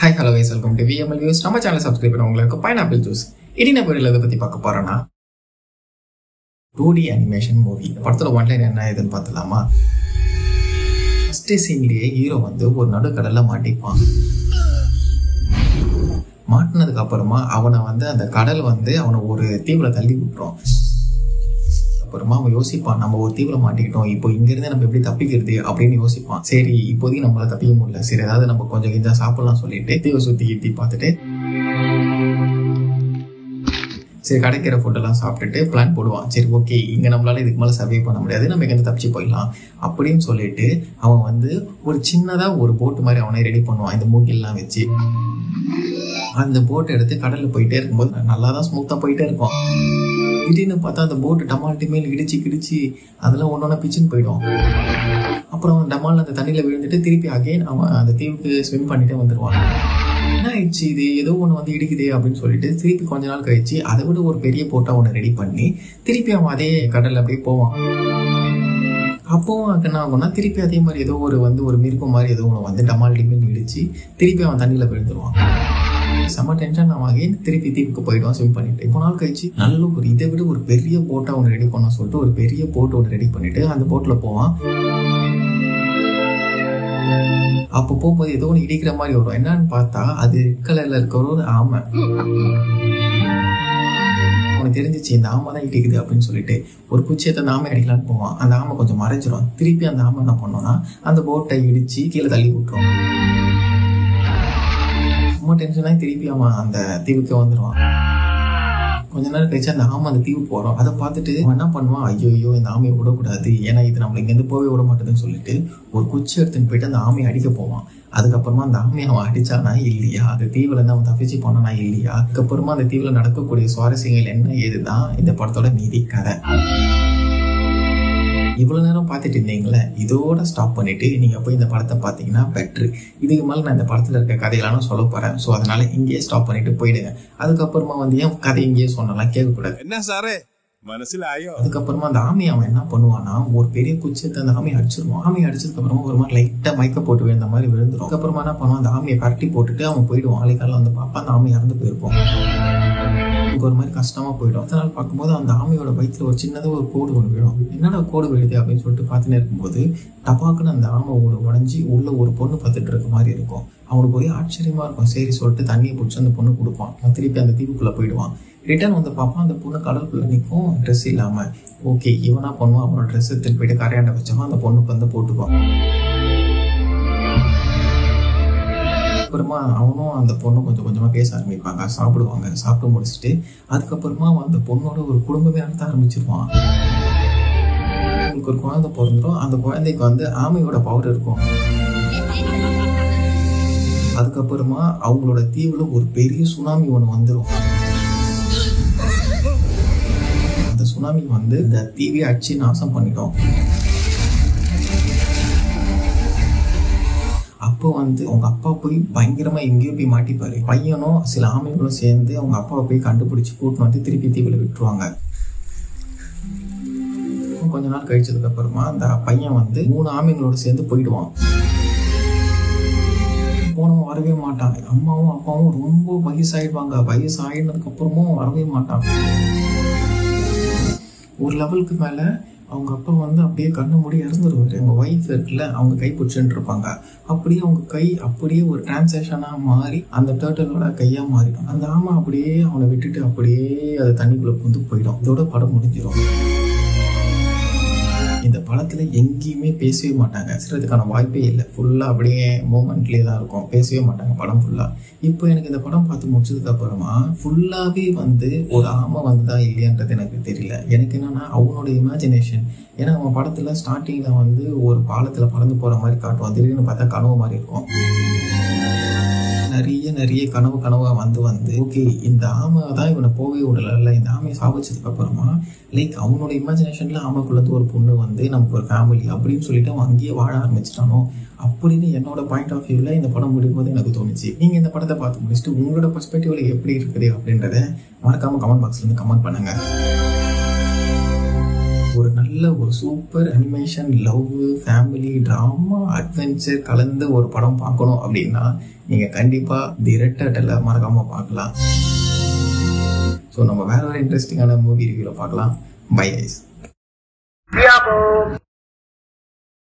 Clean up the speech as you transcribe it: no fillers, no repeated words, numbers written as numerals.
Hi, hello guys, welcome to VML Views. நம்ம சேனலை subscribe பண்ணவங்களுக்கு பைனாப்பிள் ஜூஸ் இடின பொருள் எதை பற்றி பார்க்க போகிறோன்னா 2D அனிமேஷன் மூவி. படத்தோட ஒன்லைன் என்ன ஏதுன்னு பார்த்துலாமா? ஃபர்ஸ்ட் சீன்லேயே ஹீரோ ஒரு நடுக்கடலில் மாட்டிப்பான். மாட்டினதுக்கு அப்புறமா அவனை அந்த கடல் அவனை ஒரு தீவில் தள்ளி விட்டுரும். அப்புறமா அவன் யோசிப்பான், நம்ம ஒரு தீவிர மாட்டிக்கிட்டோம், இப்போ இங்கிருந்து நம்ம எப்படி தப்பிக்கிறது அப்படின்னு யோசிப்பான். சரி, இப்போதைக்கு நம்மளால தப்பிக்க முடியல, சரி ஏதாவது நம்ம கொஞ்சம் கிஞ்சா சாப்பிடலாம் சொல்லிட்டு தீவை சுத்தி பார்த்துட்டு சரி கிடைக்கிற ஃபுட்டெல்லாம் சாப்பிட்டுட்டு பிளான் போடுவான். சரி ஓகே, இங்கே நம்மளால இதுக்கு மேலே சர்வே பண்ண முடியாது, நம்ம இங்கேருந்து தப்பிச்சு போயிடலாம் அப்படின்னு சொல்லிட்டு அவன் ஒரு சின்னதாக ஒரு போட்டு மாதிரி அவனை ரெடி பண்ணுவான். இந்த மூங்கில்லாம் வச்சு அந்த போட்டை எடுத்து கடலில் போயிட்டே இருக்கும்போது நல்லா தான் ஸ்மூத்தாக போயிட்டே இருக்கும். திடீர்னு பார்த்தா அந்த போட்டு டமால்ட்டி மேல் இடிச்சு அதெல்லாம் ஒன்னொன்னா பிச்சுன்னு போயிடும். அப்புறம் டமால் அந்த தண்ணியில் விழுந்துட்டு திருப்பி அகைன் அவன் அந்த தீவுக்கு ஸ்விம் பண்ணிட்டே வந்துடுவான். என்ன ஆயிடுச்சு, இது ஏதோ ஒன்று இடிக்குதே அப்படின்னு சொல்லிட்டு திருப்பி கொஞ்ச நாள் கழிச்சு அதை விட ஒரு பெரிய போட்டை ஒன்று ரெடி பண்ணி திருப்பி அவன் அதே கடலில் அப்படியே போவான். அப்போவும் என்ன ஆகும்னா திருப்பி அதே மாதிரி ஏதோ ஒரு மிருகம் மாதிரி ஏதோ ஒன்று டமால்ட்டி மேல் இடிச்சு திருப்பி அவன் தண்ணியில் விழுந்துருவான். செம்ம டென்ஷன் ஆகி திருப்பி தீவுக்கு போயிடுவான் ஸ்விம் பண்ணிட்டு. இப்போ நாள் கழிச்சு நல்ல இதை விட ஒரு பெரிய போட்டை ஒன்று ரெடி பண்ண சொல்லிட்டு ஒரு பெரிய போட்டு ஒன்று ரெடி பண்ணிட்டு அந்த போட்டில் போவான். அப்போ போகும்போது ஏதோ ஒன்று இடிக்கிற மாதிரி வரும். என்னன்னு பார்த்தா அது கலர்ல இருக்கிற ஒரு ஆமை. அவனுக்கு தெரிஞ்சிச்சு இந்த ஆமை தான் இடிக்குது அப்படின்னு சொல்லிட்டு ஒரு குச்சியத்தை அந்த ஆமை அடிக்கலான்னு போவான். அந்த ஆமை கொஞ்சம் மறைச்சிடும். திருப்பி அந்த ஆமை என்ன பண்ணோம்னா அந்த போட்டை இடிச்சு கீழே தள்ளி விட்டுரும். ரொம்ப டென்ஷனாகி திருப்பி அவன் அந்த தீவுக்கு வந்துடுவான். கொஞ்ச நேரம் கழிச்சு அந்த ஆமை அந்த தீவு போகிறோம். அதை பார்த்துட்டு அவன் என்ன பண்ணுவான், ஐயோ இந்த ஆமையை விடக்கூடாது, ஏன்னா இது நம்மளை இங்கேருந்து போவே விட மாட்டேதுன்னு சொல்லிட்டு ஒரு குச்சி எடுத்துன்னு போயிட்டு அந்த ஆமையை அடிக்க போவான். அதுக்கப்புறமா அந்த ஆமையை அவன் அடிச்சானா இல்லையா, அந்த தீவுல இருந்து அவன் தப்பிச்சு போனானா இல்லையா, அதுக்கப்புறமா அந்த தீவுல நடக்கக்கூடிய சுவாரஸ்யங்கள் என்ன ஏதுதான் இந்த படத்தோட மீதி கதை. இவ்வளோ நேரம் பார்த்துட்டு இருந்தீங்களே, இதோட ஸ்டாப் பண்ணிட்டு நீங்கள் போய் இந்த படத்தை பார்த்தீங்கன்னா பெட்ரு. இதுக்கு மேலே நான் இந்த படத்தில் இருக்க கதையெல்லாம் சொல்ல போகிறேன். ஸோ அதனால இங்கேயே ஸ்டாப் பண்ணிட்டு போயிடுங்க. அதுக்கப்புறமா ஏன் கதை இங்கேயே சொன்னலாம் கேட்கக்கூடாது. என்ன சாரே மனசுல ஆயோ. அதுக்கப்புறமா அந்த ஆமையை அவன் என்ன பண்ணுவான்னா ஒரு பெரிய குச்சியத்தை அந்த ஆமையை அடிச்சிருவான். ஆமையை அடிச்சதுக்கு அப்புறமா ஒரு மாதிரி லைட்டாக மயக்க போட்டு விழுந்த மாதிரி விழுந்துடும். அதுக்கப்புறமா என்ன பண்ணுவான், அந்த ஆமையை கரட்டி போட்டுட்டு அவன் போயிடுவான். ஆளைக்கால பார்ப்பா அந்த ஆமை இறந்து போயிருப்போம். ஒரு மாதிரி கஷ்டமா போயிடும். அதனால பார்க்கும்போது அந்த ஆமையோட வயிற்றுல ஒரு சின்னதாக ஒரு கோடு ஒன்று விழும். என்னடா கோடு விழுது அப்படின்னு சொல்லிட்டு பார்த்துன்னு இருக்கும்போது டபாக்குன்னு அந்த ஆமை உடைஞ்சி உள்ள ஒரு பொண்ணு பார்த்துட்டு இருக்க மாதிரி இருக்கும். அவனுக்கு ஒரே ஆச்சரியமா இருக்கும். சரி சொல்லிட்டு தண்ணியை பிடிச்சி அந்த பொண்ணு கொடுப்பான். அவன் திருப்பி அந்த தீவுக்குள்ள போயிடுவான். ரிட்டர்ன் பார்ப்பான், அந்த பொண்ணு கடலுக்குள்ள நிற்கும், ட்ரெஸ் இல்லாம. ஓகே, இவனா பண்ணுவான், அவனோட ட்ரெஸ் எடுத்துட்டு போயிட்டு கரையாண்ட வச்சவன் அந்த பொண்ணுக்கு போட்டுப்பான். அப்புறமா அவனும் அந்த பொண்ணும் கொஞ்சம் கொஞ்சமாக பேச ஆரம்பிப்பாங்க, சாப்பிடுவாங்க. சாப்பிட்டு முடிச்சுட்டு அதுக்கப்புறமா அந்த பொண்ணோட ஒரு குடும்பமே நடத்த ஆரம்பிச்சிருவான். அவங்களுக்கு ஒரு குழந்தை பிறந்துடும். அந்த குழந்தைக்கு ஆமையோட பவர் இருக்கும். அதுக்கப்புறமா அவங்களோட தீவுல ஒரு பெரிய சுனாமி ஒன்று வந்துடும். அந்த சுனாமி இந்த தீவை அடிச்சு நாசம் பண்ணிடும். அப்போ அவங்க அப்பா போய் பயங்கரமா எங்கேயோ போய் மாட்டிப்பாரு. பையனும் சில ஆமைகளும் சேர்ந்து அவங்க அப்பாவை போய் கண்டுபிடிச்சு கூட்டின்னு திருப்பி தீவுல விட்டுருவாங்க. கொஞ்ச நாள் கழிச்சதுக்கு அப்புறமா அந்த பையன் 3 ஆமைகளோட சேர்ந்து போயிடுவான். போனவன் வரவே மாட்டான். அம்மாவும் அப்பாவும் ரொம்ப வயசாயிடுவாங்க. வயசாயினதுக்கு அப்புறமும் வரவே மாட்டாங்க. ஒரு லெவலுக்கு மேல அவங்க அப்பா அப்படியே கண்ணை மூடி இறந்துருவாரு. அவங்க ஒய்ஃப் இருக்குல்ல, அவங்க கை பிடிச்சுட்டு இருப்பாங்க. அப்படியே அவங்க கை அப்படியே ஒரு டிரான்சாக்ஷனா மாறி அந்த டர்ட்டலோட கையா மாறிடும். அந்த ஆமை அப்படியே அவனை விட்டுட்டு அப்படியே அது தண்ணிக்குள்ள போயிடும். இதோட படம் முடிஞ்சிடும். இந்த படத்துல எங்கேயுமே பேசவே மாட்டாங்க, சிறதுக்கான வாய்ப்பே இல்லை. ஃபுல்லா அப்படியே மூமெண்ட்லேயே தான் இருக்கும், பேசவே மாட்டாங்க படம் ஃபுல்லா. இப்போ எனக்கு இந்த படம் பார்த்து முடிச்சதுக்கு அப்புறமா ஃபுல்லாவே ஒரு ஆமை வந்துதான் இல்லையான்றது எனக்கு தெரியல. எனக்கு என்னன்னா அவனோட இமேஜினேஷன். ஏன்னா அவன் படத்துல ஸ்டார்டிங்ல ஒரு பாலத்துல பறந்து போற மாதிரி காட்டுவான். திடீர்னு பார்த்தா கனவு மாதிரி இருக்கும். நிறைய கனவா ஓகே இந்த ஆமை தான் இவனை போவே விடல. இந்த ஆமையை சாப்பிச்சதுக்கு அப்புறமா அவனோட இமேஜினேஷன்ல ஆமைக்குள்ள ஒரு பொண்ணு நமக்கு ஒரு ஃபேமிலி அப்படின்னு சொல்லிட்டு அவன் அங்கேயே வாழ ஆரம்பிச்சிட்டானோ அப்படின்னு என்னோட பாயிண்ட் ஆஃப் வியூல இந்த படம் முடியும் போது எனக்கு தோணுச்சு. நீங்க இந்த படத்தை பார்த்து முடிச்சுட்டு உங்களோட பெர்ஸ்பெக்டிவ்ல எப்படி இருக்குது அப்படின்றத மறக்காம கமெண்ட் பாக்ஸ்ல கமெண்ட் பண்ணுங்க. ஒரு நல்ல நல்ல ஒரு super animation, love, family, drama, adventure கலந்த ஒரு படம் பார்க்கணும் அப்படின்னா நீங்கள் கண்டிப்பாக தி ரெட் டர்ட்டில் மறக்காமல் பார்க்கலாம். ஸோ நம்ம வேற ஒரு இன்ட்ரெஸ்டிங்கான மூவி ரிவ்யூவில் பார்க்கலாம். Bye guys.